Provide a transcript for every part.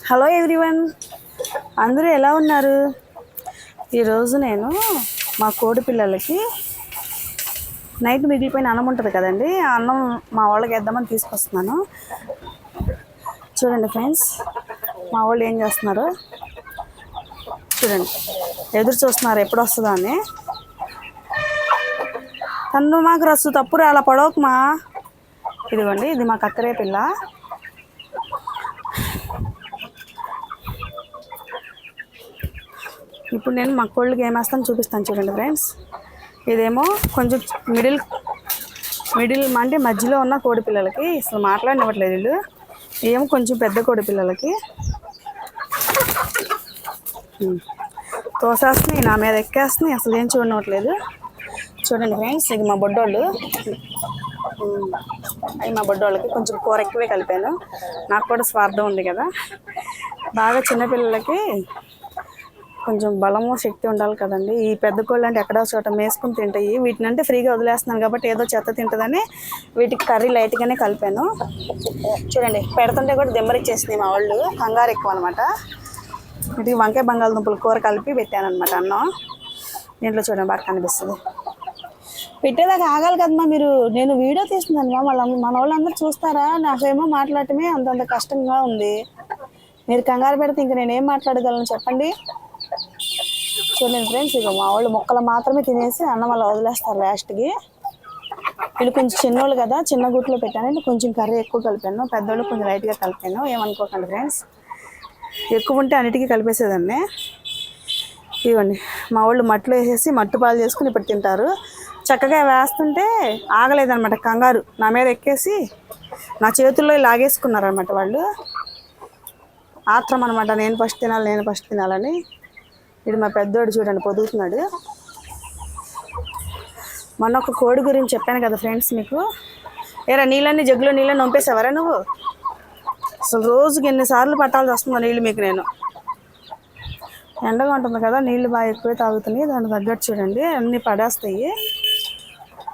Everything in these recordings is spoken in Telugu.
హలో ఎవ్రీవన్, అందరూ ఎలా ఉన్నారు? ఈరోజు నేను మా కోడి పిల్లలకి నైట్ మిగిలిపోయిన అన్నం ఉంటుంది కదండి, ఆ అన్నం మా వాళ్ళకి వేద్దామని తీసుకొస్తున్నాను. చూడండి ఫ్రెండ్స్, మా వాళ్ళు ఏం చేస్తున్నారు చూడండి. ఎదురు చూస్తున్నారు ఎప్పుడు వస్తుందో అని. తను మాకు రస్సు తప్పు అలా పడవకుమా. ఇదిగోండి, ఇది మా కక్కరే పిల్ల. ఇప్పుడు నేను మా కోళ్ళకి ఏమేస్తాను చూపిస్తాను చూడండి ఫ్రెండ్స్. ఇదేమో కొంచెం మిడిల్ అంటే మధ్యలో ఉన్న కోడి పిల్లలకి అసలు మాట్లాడనివ్వట్లేదు వీళ్ళు. ఏమో కొంచెం పెద్ద కోడి పిల్లలకి తోసేస్తున్నాయి, నా మీద ఎక్కేస్తున్నాయి, అసలు ఏం చూడనివ్వట్లేదు. చూడండి ఫ్రెండ్స్, ఇది మా బొడ్డోళ్ళు. అవి మా బొడ్డోళ్ళకి కొంచెం కూర ఎక్కువే కలిపాను. నాకు కూడా స్వార్థం ఉంది కదా. బాగా చిన్నపిల్లలకి కొంచెం బలము శక్తి ఉండాలి కదండి. ఈ పెద్ద కోళ్ళు అంటే ఎక్కడో చోట మేసుకుని తింటాయి. వీటిని అంటే ఫ్రీగా వదిలేస్తున్నాను కాబట్టి ఏదో చెత్త తింటుందని వీటికి కర్రీ లైట్గానే కలిపాను. చూడండి, పెడుతుంటే కూడా దిమ్మరిచ్చేసింది మా వాళ్ళు. కంగారు ఎక్కువ అనమాట. వీటికి వంకాయ బంగాళదుంపలు కూర కలిపి పెట్టాను అనమాట అన్నం. దీంట్లో చూడండి బాగా కనిపిస్తుంది. పెట్టేదాకా ఆగాలి కదమ్మా మీరు. నేను వీడియో తీస్తున్నాను, మన వాళ్ళందరూ చూస్తారా? నాకేమో మాట్లాడటమే అంతంత కష్టంగా ఉంది. మీరు కంగారు పెడితే ఇంక నేనేం మాట్లాడగలను చెప్పండి. చూడండి ఫ్రెండ్స్, ఇక మా వాళ్ళు ముక్కలు మాత్రమే తినేసి అన్నం అలా వదిలేస్తారు లాస్ట్కి. వీళ్ళు కొంచెం చిన్నోళ్ళు కదా, చిన్న గుట్లో పెట్టాను. కొంచెం కర్రీ ఎక్కువ కలిపాను, పెద్దోళ్ళు కొంచెం లైట్గా కలిపాను. ఏమనుకోకండి ఫ్రెండ్స్, ఎక్కువ ఉంటే అన్నిటికీ కలిపేసేదాన్ని. ఇవ్వండి, మా వాళ్ళు మట్టిలో వేసేసి మట్టు పాలు చేసుకుని ఇప్పుడు తింటారు. చక్కగా వేస్తుంటే ఆగలేదనమాట, కంగారు నా మీద ఎక్కేసి నా చేతుల్లో లాగేసుకున్నారనమాట వాళ్ళు. ఆత్రం అనమాట, నేను ఫస్ట్ తినాలని. ఇది మా పెద్దోడు చూడండి పొదుగుతున్నాడు. మొన్న ఒక కోడి గురించి చెప్పాను కదా ఫ్రెండ్స్ మీకు. ఏరా నీళ్ళన్నీ జగ్గులో నీళ్ళని పంపేసావరా నువ్వు? అసలు రోజుకి ఎన్నిసార్లు పట్టాల్సి వస్తుందో నీళ్ళు మీకు నేను. ఎండగా ఉంటుంది కదా, నీళ్ళు బాగా ఎక్కువే తాగుతున్నాయి. దానికి తగ్గట్టు చూడండి అన్నీ పడేస్తాయి.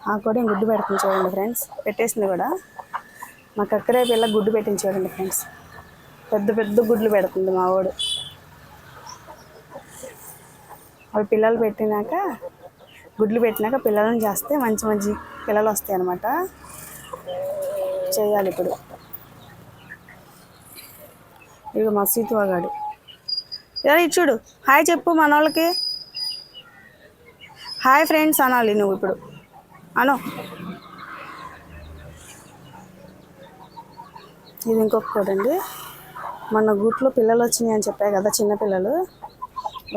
ఆ కోడి గుడ్డు పెడుతుంది చూడండి ఫ్రెండ్స్, పెట్టేసింది కూడా. మాకు అక్కడే పిల్ల గుడ్డు పెట్టింది చూడండి ఫ్రెండ్స్. పెద్ద పెద్ద గుడ్లు పెడుతుంది మా వాడు. అవి పిల్లలు పెట్టినాక, గుడ్లు పెట్టినాక పిల్లలను చేస్తే మంచి మంచి పిల్లలు వస్తాయి అన్నమాట. చేయాలి ఇప్పుడు. ఇక మా సీతువాగాడు ఎలా ఇచ్చుడు. హాయ్ చెప్పు మన వాళ్ళకి. హాయ్ ఫ్రెండ్స్ అనాలి నువ్వు ఇప్పుడు. అను. ఇది ఇంకొక కోడండి. మొన్న గూట్లో పిల్లలు వచ్చినాయి అని చెప్పాయి కదా, చిన్నపిల్లలు.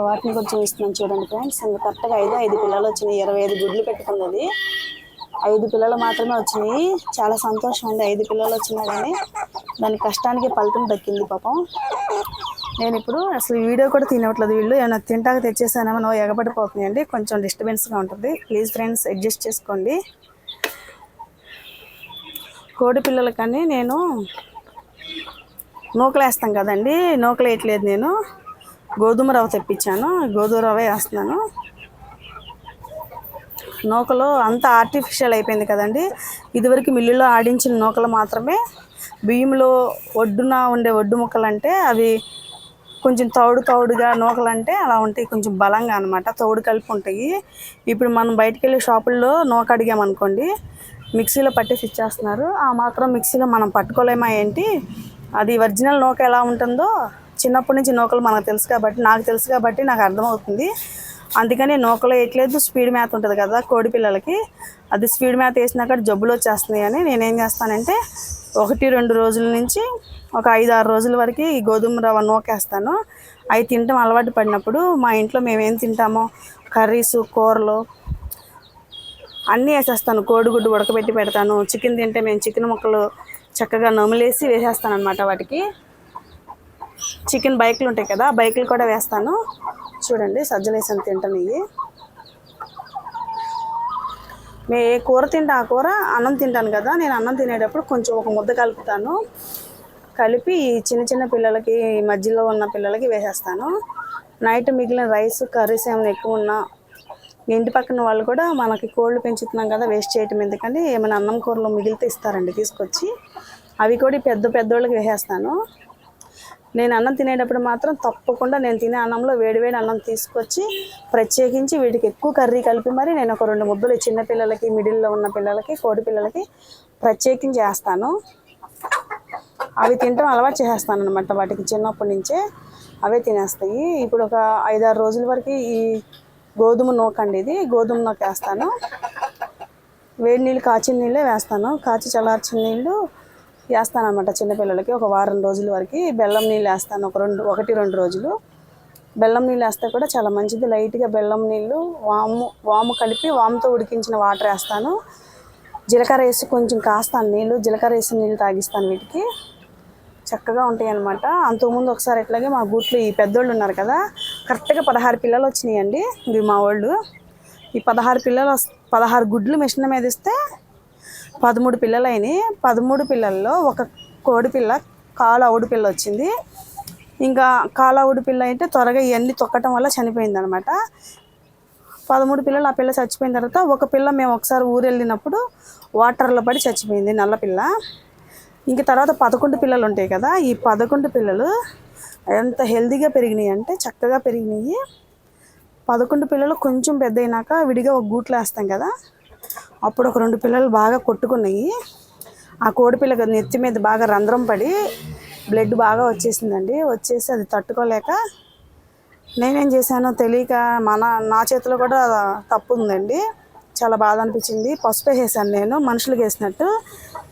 వాటిని కూడా చూపిస్తున్నాను చూడండి ఫ్రెండ్స్. ఇంకా కరెక్ట్గా 5 పిల్లలు వచ్చినాయి. 25 గుడ్లు పెట్టుకున్నది. 5 పిల్లలు మాత్రమే వచ్చినాయి. చాలా సంతోషం అండి. 5 పిల్లలు వచ్చినా కానీ దాని కష్టానికి ఫలితం దక్కింది పాపం. నేను ఇప్పుడు అసలు వీడియో కూడా తినట్లేదు. వీళ్ళు ఏమైనా తింటాక తెచ్చేసానేమో నో ఎగబడిపోతున్నాయండి. కొంచెం డిస్టర్బెన్స్గా ఉంటుంది. ప్లీజ్ ఫ్రెండ్స్ అడ్జస్ట్ చేసుకోండి. కోడి పిల్లలకని నేను నూకలు వేస్తాం కదండి, నూకలు వేయట్లేదు. నేను గోధుమ రవ్వ తెప్పించాను, గోధుమ రవ్వ వేస్తున్నాను. నూకలు అంతా ఆర్టిఫిషియల్ అయిపోయింది కదండి. ఇదివరకు మిల్లులో ఆడించిన నూకలు మాత్రమే. బియ్యంలో ఒడ్డున ఉండే ఒడ్డు ముక్కలు అంటే అవి కొంచెం తౌడుగా, నూకలు అంటే అలా ఉంటాయి, కొంచెం బలంగా అనమాట, తౌడు కలిపి ఉంటాయి. ఇప్పుడు మనం బయటికి వెళ్ళి షాపుల్లో నూక అడిగామనుకోండి, మిక్సీలో పట్టేసి ఇచ్చేస్తున్నారు. ఆ మాత్రం మిక్సీలో మనం పట్టుకోలేమా ఏంటి? అది ఒరిజినల్ నూక ఎలా ఉంటుందో చిన్నప్పటి నుంచి నూకలు నాకు తెలుసు కాబట్టి నాకు అర్థమవుతుంది. అందుకని నూకలు వేయట్లేదు. స్పీడ్ మ్యాథ్ ఉంటుంది కదా కోడి పిల్లలకి, అది స్పీడ్ మ్యాథ్ వేసినాక జబ్బులు వచ్చేస్తున్నాయి అని నేనేం చేస్తానంటే 1-2 రోజుల నుంచి ఒక 5-6 రోజుల వరకు ఈ గోధుమ రవ్వ నూకేస్తాను. అవి తింటాం అలవాటు పడినప్పుడు మా ఇంట్లో మేమేం తింటామో కర్రీస్, కూరలు అన్నీ వేసేస్తాను. కోడిగుడ్డు ఉడకబెట్టి పెడతాను. చికెన్ తింటే మేము చికెన్ ముక్కలు చక్కగా నమిలేసి వేసేస్తాను అనమాట. వాటికి చికెన్ బైకులు ఉంటాయి కదా, బైకులు కూడా వేస్తాను. చూడండి సజ్జలు వేసాను తింటాను. ఇవి మేము ఏ కూర తింటా ఆ కూర అన్నం తింటాను కదా, నేను అన్నం తినేటప్పుడు కొంచెం ఒక ముద్ద కలుపుతాను. కలిపి చిన్న పిల్లలకి, మధ్యలో ఉన్న పిల్లలకి వేసేస్తాను. నైట్ మిగిలిన రైస్, కర్రీస్ ఏమైనా ఎక్కువ ఉన్నా ఇంటి పక్కన వాళ్ళు కూడా మనకి కోళ్ళు పెంచుతున్నాం కదా వేస్ట్ చేయటం ఎందుకని ఏమైనా అన్నం కూరలో మిగిలితే ఇస్తారండి తీసుకొచ్చి. అవి కూడా పెద్ద పెద్దోళ్ళకి వేసేస్తాను. నేను అన్నం తినేటప్పుడు మాత్రం తప్పకుండా నేను తినే అన్నంలో వేడివేడి అన్నం తీసుకొచ్చి ప్రత్యేకించి వీటికి ఎక్కువ కర్రీ కలిపి మరి నేను ఒక 2 ముద్దలు చిన్నపిల్లలకి, మిడిల్లో ఉన్న పిల్లలకి, కోడి పిల్లలకి ప్రత్యేకించి వేస్తాను. అవి తినటం అలవాటు చేసేస్తాను అనమాట. వాటికి చిన్నప్పటి నుంచే అవే తినేస్తాయి. ఇప్పుడు ఒక 5-6 రోజుల వరకు ఈ గోధుమ నూకండి, ఇది గోధుమ నూక వేస్తాను. వేడి నీళ్ళు కాచిన నీళ్ళే వేస్తాను. కాచి చల్లార్చిన నీళ్ళు వేస్తాను అనమాట చిన్నపిల్లలకి. ఒక వారం రోజుల వరకు బెల్లం నీళ్ళు వేస్తాను. 1-2 రోజులు బెల్లం నీళ్ళు వేస్తే కూడా చాలా మంచిది. లైట్గా బెల్లం నీళ్ళు, వాము కలిపి వాముతో ఉడికించిన వాటర్ వేస్తాను. జీలకర్ర వేసి కొంచెం కాస్తాను నీళ్ళు, జీలకర్ర వేసి నీళ్ళు తాగిస్తాను. వీటికి చక్కగా ఉంటాయి అన్నమాట. అంతకుముందు ఒకసారి ఎట్లాగే మా గూట్లో ఈ పెద్దోళ్ళు ఉన్నారు కదా, కరెక్ట్గా 16 పిల్లలు వచ్చినాయండి. ఇది మా వాళ్ళు. ఈ 16 గుడ్లు మిషన్ మీద ఇస్తే 13 పిల్లలు అయినాయి. 13 పిల్లల్లో ఒక కోడి పిల్ల కాలు అవుడు పిల్ల వచ్చింది. ఇంకా కాలు అవుడు పిల్ల అయితే త్వరగా ఇవన్నీ తొక్కటం వల్ల చనిపోయింది అనమాట. 13 పిల్లలు. ఆ పిల్ల చచ్చిపోయిన తర్వాత ఒక పిల్ల మేము ఒకసారి ఊరు వెళ్ళినప్పుడు వాటర్లో పడి చచ్చిపోయింది, నల్ల పిల్ల. ఇంక తర్వాత 11 పిల్లలు ఉంటాయి కదా, ఈ 11 పిల్లలు ఎంత హెల్తీగా పెరిగినాయి అంటే చక్కగా పెరిగినాయి. 11 పిల్లలు కొంచెం పెద్ద అయినాక విడిగా ఒక గూట్లో వేస్తాం కదా, అప్పుడు ఒక 2 పిల్లలు బాగా కొట్టుకున్నాయి. ఆ కోడి పిల్లకి నెత్తి మీద బాగా రంధ్రం పడి బ్లడ్ బాగా వచ్చేసిందండి. వచ్చేసి అది తట్టుకోలేక నేనేం చేశానో తెలియక నా చేతిలో కూడా తప్పు ఉందండి. చాలా బాధ అనిపించింది. పసుపు వేసాను నేను, మనుషులకు వేసినట్టు.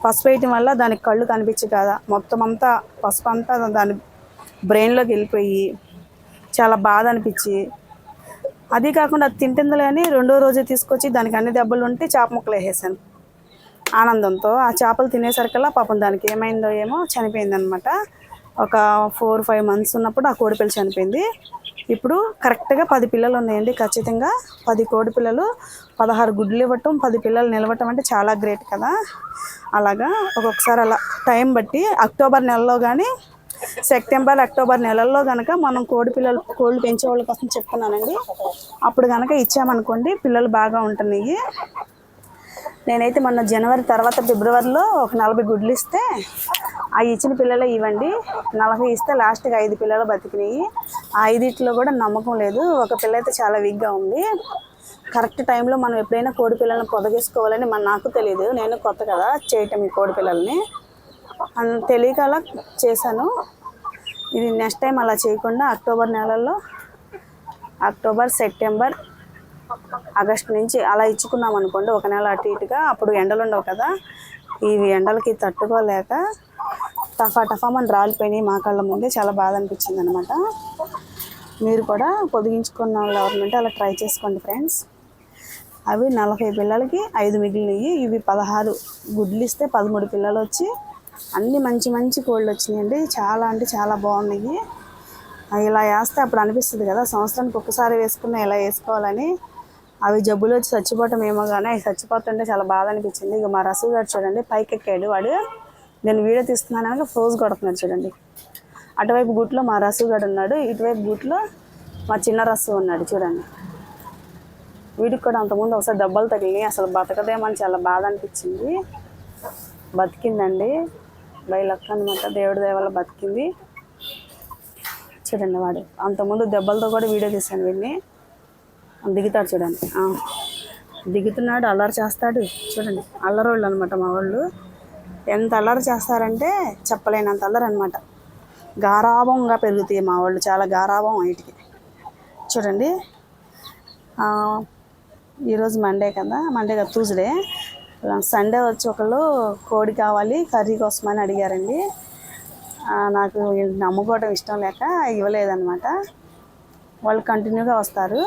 పసుపు వేయటం వల్ల దానికి కళ్ళు కనిపించి కదా, మొత్తం అంతా పసుపు అంతా దాని బ్రెయిన్లోకి వెళ్ళిపోయి చాలా బాధ అనిపించి, అది కాకుండా అది తింటుందిలే అని 2వ రోజే తీసుకొచ్చి దానికి అన్ని దెబ్బలు ఉంటే చేప ముక్కలు వేసేసాను ఆనందంతో. ఆ చేపలు తినేసరికల్లా పాపం దానికి ఏమైందో ఏమో చనిపోయిందనమాట. ఒక 4-5 మంత్స్ ఉన్నప్పుడు ఆ కోడిపిల్ల చనిపోయింది. ఇప్పుడు కరెక్ట్గా 10 పిల్లలు ఉన్నాయండి. ఖచ్చితంగా 10 కోడి పిల్లలు, 16 గుడ్లు ఇవ్వటం, 10 పిల్లలు నిలవటం అంటే చాలా గ్రేట్ కదా. అలాగా ఒక్కొక్కసారి అలా టైం బట్టి అక్టోబర్ నెలలో కానీ సెప్టెంబర్, అక్టోబర్ నెలల్లో కనుక మనం కోళ్ళు పెంచే వాళ్ళ కోసం చెప్తున్నానండి. అప్పుడు కనుక ఇచ్చామనుకోండి పిల్లలు బాగా ఉంటున్నాయి. నేనైతే మొన్న జనవరి తర్వాత ఫిబ్రవరిలో ఒక 40 గుడ్లు ఇస్తే ఆ ఇచ్చిన పిల్లలే ఇవ్వండి. 40 ఇస్తే లాస్ట్కి 5 పిల్లలు బతికినాయి. ఆ 5 కూడా నమ్మకం లేదు. ఒక పిల్ల అయితే చాలా వీక్గా ఉంది. కరెక్ట్ టైంలో మనం ఎప్పుడైనా కోడి పిల్లల్ని పొదగేసుకోవాలని నాకు తెలియదు. నేను కొత్త కదా చేయటం ఈ కోడి పిల్లల్ని, తెలియక అలా చేశాను. ఇది నెక్స్ట్ టైం అలా చేయకుండా అక్టోబర్ నెలల్లో, అక్టోబర్, సెప్టెంబర్, ఆగస్టు నుంచి అలా ఇచ్చుకున్నాం అనుకోండి, ఒక నెల అటు ఇటుగా, అప్పుడు ఎండలు ఉండవు కదా. ఇవి ఎండలకి తట్టుకోలేక టఫా మన రాలిపోయినాయి మా కళ్ళ ముందే. చాలా బాధ అనిపించింది అనమాట. మీరు కూడా పొదిగించుకున్న వాళ్ళు ఎవరినంటే అలా ట్రై చేసుకోండి ఫ్రెండ్స్. అవి 40 పిల్లలకి 5 మిగిలినవి. ఇవి 16 గుడ్లు ఇస్తే 13 పిల్లలు వచ్చి అన్ని మంచి మంచి కోళ్ళు వచ్చినాయండి. చాలా అంటే చాలా బాగున్నాయి. ఇలా వేస్తే అప్పుడు అనిపిస్తుంది కదా, సంవత్సరానికి ఒక్కసారి వేసుకున్న ఇలా వేసుకోవాలని. అవి జబ్బులు వచ్చి చచ్చిపోవటం ఏమో కానీ అవి చచ్చిపోతుంటే చాలా బాధ అనిపించింది. ఇక మా రసు గారు చూడండి పైకి ఎక్కాడు. వాడు నేను వీడియో తీస్తున్నాను కనుక ఫోజ్ కొడుతున్నాడు చూడండి. అటువైపు గూట్లో మా రసు గారు ఉన్నాడు, ఇటువైపు గూట్లో మా చిన్న రసు ఉన్నాడు చూడండి. వీడికి కూడా అంతకుముందు ఒకసారి దెబ్బలు తగిలినాయి. అసలు బతకదేమని చాలా బాధ అనిపించింది. బతికిందండి, బై లక్ అనమాట. దేవుడి దయ వల్ల బతికింది. చూడండి వాడు అంతకుముందు దెబ్బలతో కూడా వీడియో తీశాను. వీడిని దిగుతాడు చూడండి, దిగుతున్నాడు, అల్లరి చేస్తాడు చూడండి. అల్లరోళ్ళు అనమాట మా వాళ్ళు. ఎంత అల్లరి చేస్తారంటే చెప్పలేనంత అల్లరి అనమాట. గారాభంగా పెరుగుతాయి మా వాళ్ళు, చాలా గారాభం వీటికి. చూడండి ఈరోజు మండే కదా, ట్యూస్డే. సండే వచ్చి ఒకళ్ళు కోడి కావాలి కర్రీ కోసమని అడిగారండి. నాకు నమ్ముకోవడం ఇష్టం లేక ఇవ్వలేదన్నమాట. వాళ్ళు కంటిన్యూగా వస్తారు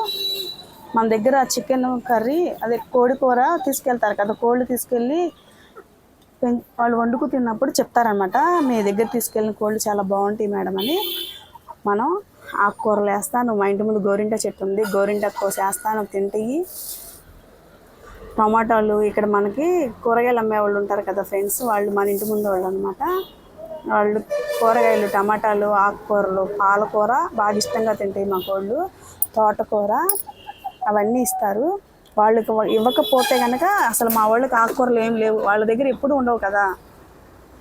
మన దగ్గర. చికెన్ కర్రీ అదే కోడి కూర తీసుకెళ్తారు కదా, కోళ్ళు తీసుకెళ్ళి వాళ్ళు వండుకు తిన్నప్పుడు చెప్తారనమాట, మీ దగ్గర తీసుకెళ్ళిన కోళ్ళు చాలా బాగుంటాయి మేడం అని. మనం ఆకుకూరలు వేస్తాను, మా ఇంటి ముందు గోరింట చెట్టు ఉంది, గోరింట కోసేస్తాను తింటాయి. టమాటాలు ఇక్కడ మనకి కూరగాయలు అమ్మే వాళ్ళు ఉంటారు కదా ఫ్రెండ్స్, వాళ్ళు మన ఇంటి ముందు వాళ్ళు అనమాట. వాళ్ళు కూరగాయలు, టమాటాలు, ఆకుకూరలు, పాలకూర బాగా ఇష్టంగా తింటాయి మా కోళ్ళు. తోటకూర అవన్నీ ఇస్తారు. వాళ్ళకి ఇవ్వకపోతే కనుక అసలు మా వాళ్ళకి ఆకుకూరలు ఏం లేవు, వాళ్ళ దగ్గర ఎప్పుడు ఉండవు కదా.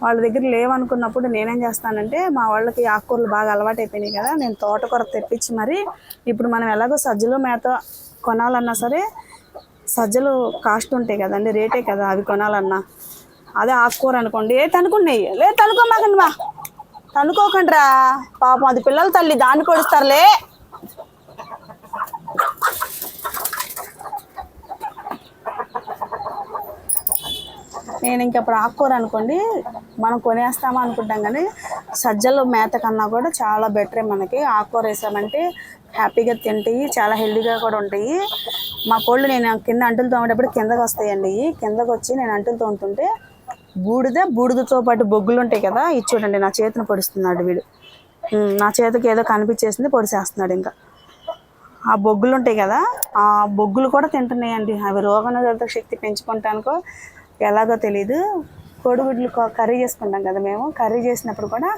వాళ్ళ దగ్గర లేవనుకున్నప్పుడు నేనేం చేస్తానంటే మా వాళ్ళకి ఆకుకూరలు బాగా అలవాటు అయిపోయినాయి కదా, నేను తోటకూర తెప్పించి మరి ఇప్పుడు మనం ఎలాగో సజ్జలు మేత కొనాలన్నా సరే సజ్జలు కాస్ట్ ఉంటాయి కదండి, రేటే కదా అవి కొనాలన్నా. అదే ఆకుకూర అనుకోండి, తనుకున్నాయి లే తనుకోమాకండి మా తనుకోకండి రా పాపం, అది పిల్లల తల్లి దాన్ని పొడుస్తారులే. నేను ఇంకప్పుడు ఆకుకూర అనుకోండి మనం కొనేస్తామా అనుకుంటాం, కానీ సజ్జలు మేత కన్నా కూడా చాలా బెటరే మనకి. ఆకుకూర వేసామంటే హ్యాపీగా తింటాయి, చాలా హెల్దీగా కూడా ఉంటాయి. మా కోళ్ళు నేను కింద అంటులు తోమేటప్పుడు కిందకు వస్తాయండి, కిందకు వచ్చి నేను అంటులు తోముతుంటే బూడిదతో పాటు బొగ్గులు ఉంటాయి కదా, ఇది చూడండి నా చేతిని పొడుస్తున్నాడు వీడు. నా చేతికి ఏదో కనిపించేసింది, పొడిచేస్తున్నాడు. ఇంకా ఆ బొగ్గులు ఉంటాయి కదా, ఆ బొగ్గులు కూడా తింటున్నాయండి. అవి రోగనిరోధక శక్తి పెంచుకుంటానికో ఎలాగో తెలీదు. కోడిగుడ్లు కర్రీ చేసుకుంటాం కదా మేము, కర్రీ చేసినప్పుడు కూడా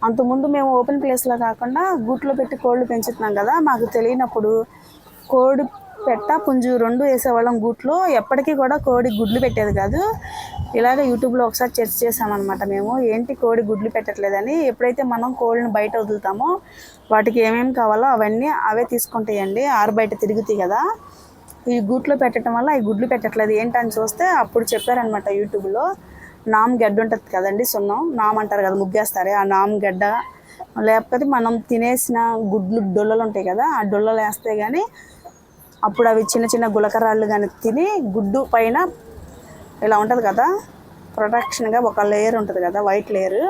అంతకుముందు మేము ఓపెన్ ప్లేస్లో కాకుండా గూట్లో పెట్టి కోళ్ళు పెంచుతున్నాం కదా, మాకు తెలియనప్పుడు కోడి పెట్ట పుంజు రెండు వేసేవాళ్ళం గూట్లో. ఎప్పటికీ కూడా కోడి గుడ్లు పెట్టేది కాదు. ఇలాగ యూట్యూబ్లో ఒకసారి సెర్చ్ చేసామన్నమాట మేము, ఏంటి కోడి గుడ్లు పెట్టట్లేదని. ఎప్పుడైతే మనం కోళ్ళని బయట వదులుతామో వాటికి ఏమేమి కావాలో అవన్నీ అవే తీసుకుంటాయండి, బయట తిరుగుతాయి కదా. ఈ గూట్లో పెట్టడం వల్ల ఈ గుడ్లు పెట్టట్లేదు ఏంటని చూస్తే అప్పుడు చెప్పారనమాట యూట్యూబ్లో, నామ్ గడ్డ ఉంటుంది కదండి, సున్నం నామ్ అంటారు కదా, ముగ్గేస్తారే ఆ నామ్ గడ్డ, లేకపోతే మనం తినేసిన గుడ్లు డొల్లలు ఉంటాయి కదా, ఆ డొల్లలు వేస్తే కానీ అప్పుడు అవి చిన్న చిన్న గులకరాళ్ళు కానీ తిని గుడ్డు పైన ఇలా ఉంటుంది కదా ప్రొటెక్షన్గా ఒక లేయర్ ఉంటుంది కదా, వైట్ లేయర్,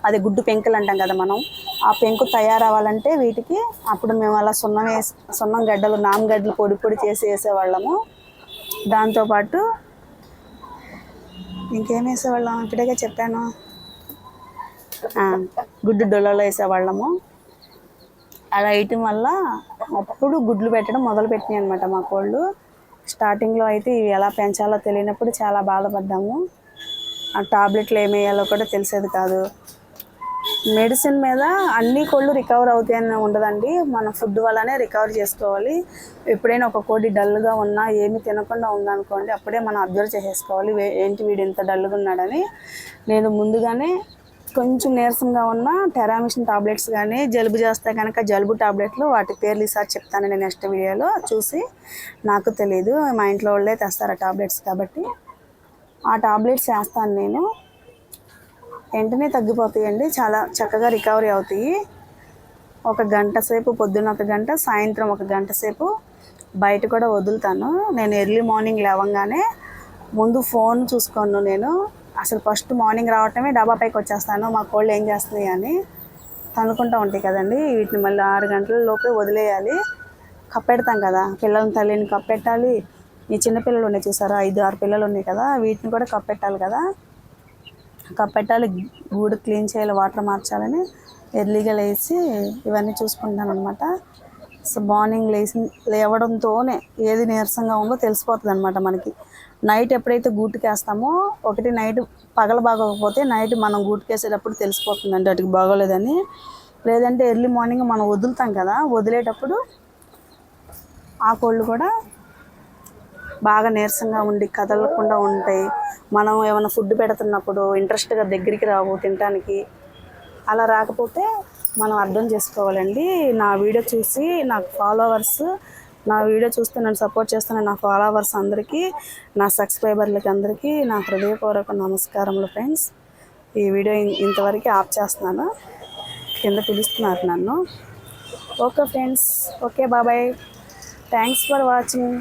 అది గుడ్డు పెంకులు అంటాం కదా మనం. ఆ పెంకు తయారవ్వాలంటే వీటికి అప్పుడు మేము అలా సున్నం గడ్డలు నామగడ్డలు పొడి చేసి వేసేవాళ్ళము. దాంతోపాటు ఇంకేం వేసేవాళ్ళం ఇప్పుడేగా చెప్పాను, గుడ్డు డొల్లలో వేసేవాళ్ళము. అలా వేయటం వల్ల అప్పుడు గుడ్లు పెట్టడం మొదలుపెట్టినాయి అనమాట మా కోళ్ళు. స్టార్టింగ్లో అయితే ఇవి ఎలా పెంచాలో తెలియనప్పుడు చాలా బాధపడ్డాము. ఆ టాబ్లెట్లు ఏమి వేయాలో కూడా తెలిసేది కాదు. మెడిసిన్ మీద అన్ని కోళ్ళు రికవర్ అవుతాయని ఉండదండి, మన ఫుడ్ వల్లనే రికవర్ చేసుకోవాలి. ఎప్పుడైనా ఒక కోడి డల్గా ఉన్నా ఏమి తినకుండా ఉందనుకోండి, అప్పుడే మనం అబ్జర్వ్ చేసేసుకోవాలి, ఏంటి వీడు ఇంత డల్గా ఉన్నాడని. నేను ముందుగానే కొంచెం నీరసంగా ఉన్న టెరామిషన్ టాబ్లెట్స్ కానీ, జలుబు చేస్తే కనుక జలుబు టాబ్లెట్లు, వాటి పేర్లు ఈసారి చెప్తాను నేను నెక్స్ట్ వీడియోలో చూసి. నాకు తెలియదు, మా ఇంట్లో వాళ్ళే తెస్తారు ఆ టాబ్లెట్స్ కాబట్టి ఆ టాబ్లెట్స్ వేస్తాను నేను. వెంటనే తగ్గిపోతాయండి, చాలా చక్కగా రికవరీ అవుతాయి. ఒక గంట సేపు పొద్దున్న, ఒక గంట సాయంత్రం, ఒక గంట సేపు బయట కూడా వదులుతాను. నేను ఎర్లీ మార్నింగ్ లేవగానే ముందు ఫోన్ చూసుకోను, నేను అసలు ఫస్ట్ మార్నింగ్ రావటమే డాబా పైకి వచ్చేస్తాను, మా కోళ్ళు ఏం చేస్తున్నాయి అని. తనుకుంటూ ఉంటాయి కదండి, వీటిని మళ్ళీ 6 గంటల లోపే వదిలేయాలి. కప్పెడతాం కదా, పిల్లల తల్లిని కప్పెట్టాలి. ఈ చిన్నపిల్లలు ఉన్నాయి చూసారా, 5-6 పిల్లలు ఉన్నాయి కదా, వీటిని కూడా కప్పెట్టాలి కదా. కప్పెట్టాలి, గూడు క్లీన్ చేయాలి, వాటర్ మార్చాలని ఎర్లీగా లేచి ఇవన్నీ చూసుకుంటాను అనమాట. సో మార్నింగ్ లేవడంతోనే ఏది నీరసంగా ఉందో తెలిసిపోతుంది అనమాట మనకి. నైట్ ఎప్పుడైతే గూటుకేస్తామో, ఒకటి నైట్ పగల బాగోకపోతే నైట్ మనం గూటుకేసేటప్పుడు తెలిసిపోతుందండి వాటికి బాగోలేదని. లేదంటే ఎర్లీ మార్నింగ్ మనం వదులుతాం కదా, వదిలేటప్పుడు ఆ కోళ్ళు కూడా బాగా నీరసంగా ఉండి కదలకుండా ఉంటాయి. మనం ఏమైనా ఫుడ్ పెడుతున్నప్పుడు ఇంట్రెస్ట్గా దగ్గరికి రావు తినడానికి. అలా రాకపోతే మనం అర్థం చేసుకోవాలండి. నా వీడియో చూసి నాకు ఫాలోవర్స్, నా వీడియో చూస్తే నన్ను సపోర్ట్ చేస్తున్న నా ఫాలోవర్స్ అందరికీ, నా సబ్స్క్రైబర్లకి అందరికీ నా హృదయపూర్వక నమస్కారములు ఫ్రెండ్స్. ఈ వీడియో ఇంతవరకు ఆఫ్ చేస్తున్నాను, కింద పిలుస్తున్నారు నన్ను. ఓకే ఫ్రెండ్స్, ఓకే బాబాయ్, థ్యాంక్స్ ఫర్ వాచింగ్.